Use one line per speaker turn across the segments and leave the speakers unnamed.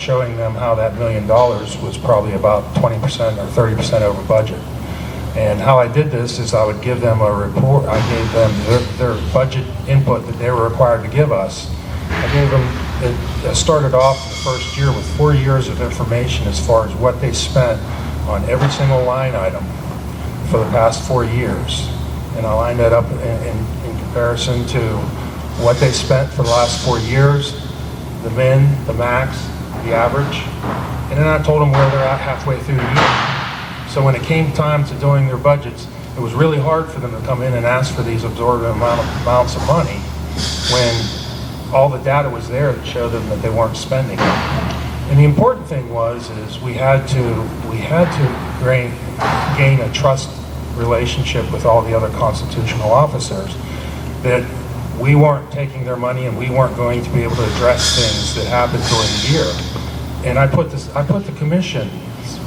showing them how that $1 million was probably about 20% or 30% over budget. And how I did this is I would give them a report. I gave them their budget input that they were required to give us. I gave them, it started off the first year with 4 years of information as far as what they spent on every single line item for the past 4 years. And I lined that up in comparison to what they spent for the last 4 years, the min, the max, the average. And then I told them where they're at halfway through the year. So when it came time to doing their budgets, it was really hard for them to come in and ask for these exorbitant amounts of money when all the data was there that showed them that they weren't spending it. And the important thing is we had to gain a trust relationship with all the other constitutional officers, that we weren't taking their money and we weren't going to be able to address things that happened during the year. And I put the commission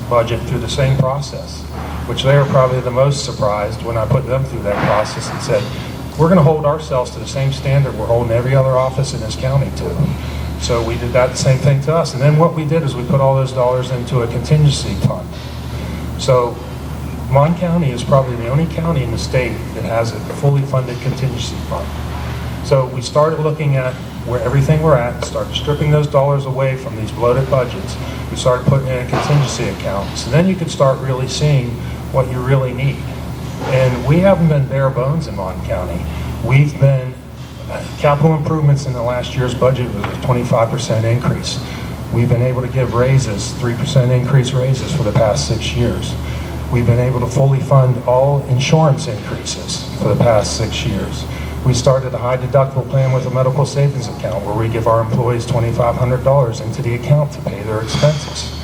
budget through the same process, which they were probably the most surprised when I put them through that process and said, we're going to hold ourselves to the same standard we're holding every other office in this county to. So we did that the same thing to us. And then what we did is we put all those dollars into a contingency fund. So Mon County is probably the only county in the state that has a fully funded contingency fund. So we started looking at where everything we're at, started stripping those dollars away from these bloated budgets. We started putting in a contingency account. So then you could start really seeing what you really need. And we haven't been bare bones in Mon County. We've been, capital improvements in the last year's budget was a 25% increase. We've been able to give raises, 3% increase raises for the past 6 years. We've been able to fully fund all insurance increases for the past 6 years. We started a high deductible plan with a medical savings account where we give our employees $2,500 into the account to pay their expenses.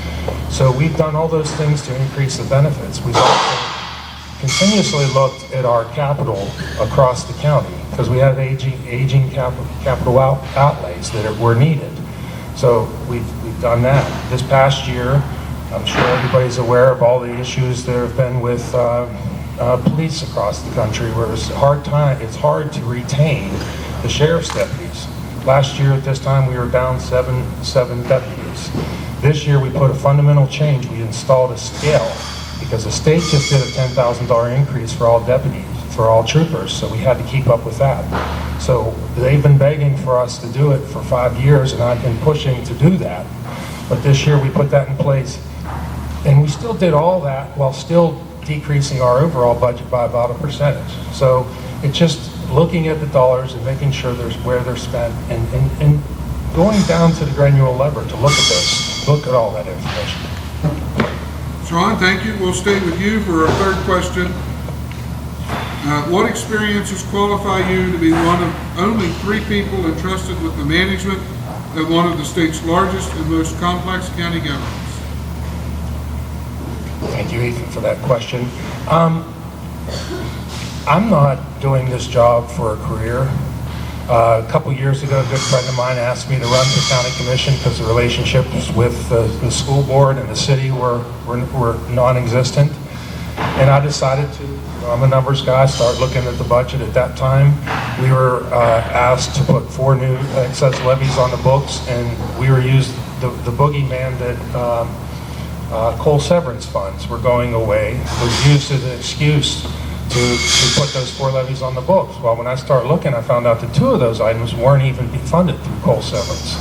So we've done all those things to increase the benefits. We've also continuously looked at our capital across the county because we have aging capital outlays that were needed. So we've done that. This past year, I'm sure everybody's aware of all the issues there have been with police across the country, where it's hard to retain the sheriff's deputies. Last year at this time we were down seven deputies. This year we put a fundamental change. We installed a scale because the state just did a $10,000 increase for all deputies, for all troopers, so we had to keep up with that. So they've been begging for us to do it for 5 years, and I've been pushing to do that. But this year we put that in place, and we still did all that while still decreasing our overall budget by about a percentage. So it's just looking at the dollars and making sure there's where they're spent and going down to the granular level to look at this, look at all that information.
Sean, thank you. We'll stay with you for our third question. What experiences qualify you to be one of only 3 people entrusted with the management of one of the state's largest and most complex county governments?
Thank you, Ethan, for that question. I'm not doing this job for a career. A couple years ago, a good friend of mine asked me to run for county commission because the relationships with the school board and the city were non-existent. And I decided to, I'm a numbers guy, start looking at the budget. At that time, we were asked to put 4 new excess levies on the books, and we were used, the boogeyman that coal severance funds were going away was used as an excuse to put those 4 levies on the books. Well, when I started looking, I found out that 2 of those items weren't even funded through coal severance.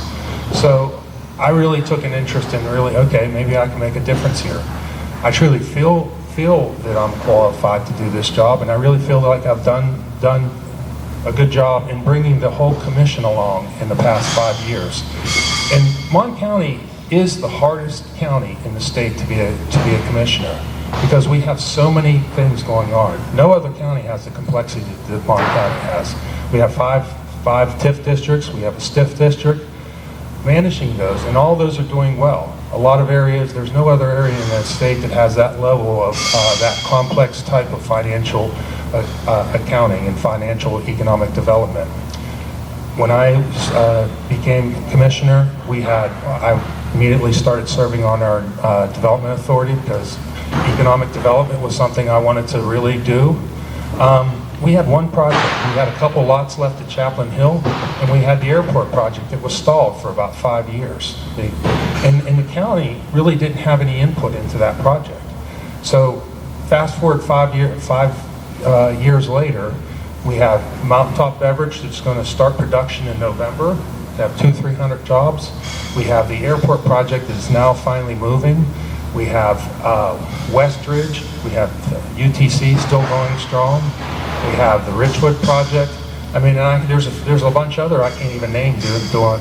So I really took an interest in okay, maybe I can make a difference here. I truly feel that I'm qualified to do this job, and I really feel like I've done a good job in bringing the whole commission along in the past 5 years. And Mon County is the hardest county in the state to be a commissioner, because we have so many things going on. No other county has the complexity that Mon County has. We have five TIF districts, we have a STIF district. Managing those, and all those are doing well. A lot of areas, there's no other area in that state that has that level of that complex type of financial accounting and financial economic development. When I became commissioner, I immediately started serving on our development authority because economic development was something I wanted to really do. we had one project. We had a couple lots left at Chaplain Hill, and we had the airport project that was stalled for about 5 years. And the county really didn't have any input into that project. So fast forward 5 years later, we have Mountaintop Beverage that's going to start production in November. They have 200-300 jobs. We have the airport project that is now finally moving. We have Westridge. We have UTC still going strong. We have the Richwood project. I mean, there's a bunch other I can't even name due to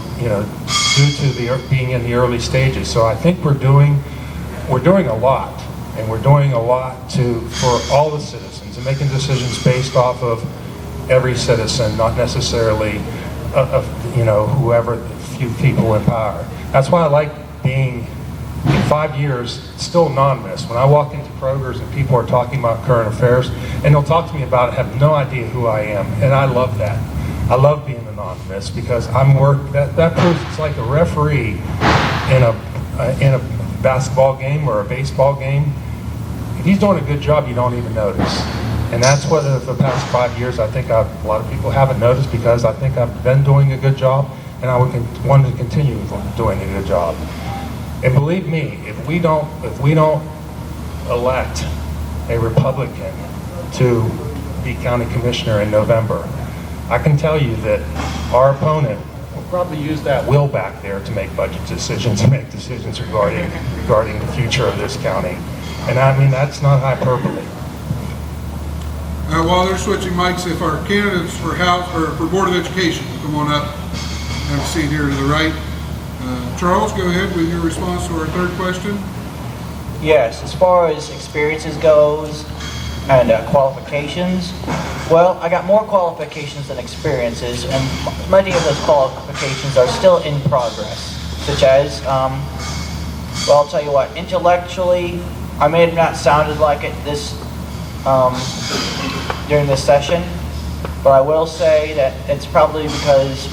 being in the early stages. So I think we're doing a lot, and we're doing a lot for all the citizens and making decisions based off of every citizen, not necessarily whoever the few people in power. That's why I like being in 5 years still anonymous. When I walk into Kroger's and people are talking about current affairs, and they'll talk to me about it, have no idea who I am, and I love that. I love being anonymous because that proves it's like a referee in a basketball game or a baseball game. If he's doing a good job, you don't even notice. And that's what the past 5 years, I think a lot of people haven't noticed, because I think I've been doing a good job, and I would want to continue doing a good job. And believe me, if we don't elect a Republican to be county commissioner in November, I can tell you that our opponent will probably use that will back there to make budget decisions and make decisions regarding the future of this county. And I mean, that's not hyperbole.
While they're switching mics, if our candidates for House or for Board of Education come on up, have a seat here to the right. Charles, go ahead with your response to our third question.
Yes, as far as experiences goes and qualifications, well, I got more qualifications than experiences, and many of those qualifications are still in progress, such as, well, I'll tell you what, intellectually, I may have not sounded like it during this session, but I will say that it's probably because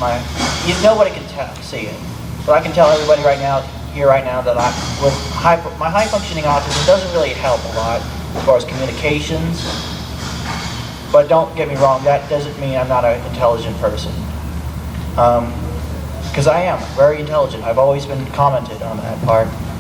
nobody can see it. But I can tell everybody right now that my high functioning autism doesn't really help a lot as far as communications. But don't get me wrong, that doesn't mean I'm not an intelligent person. Because I am very intelligent. I've always been commented on that part.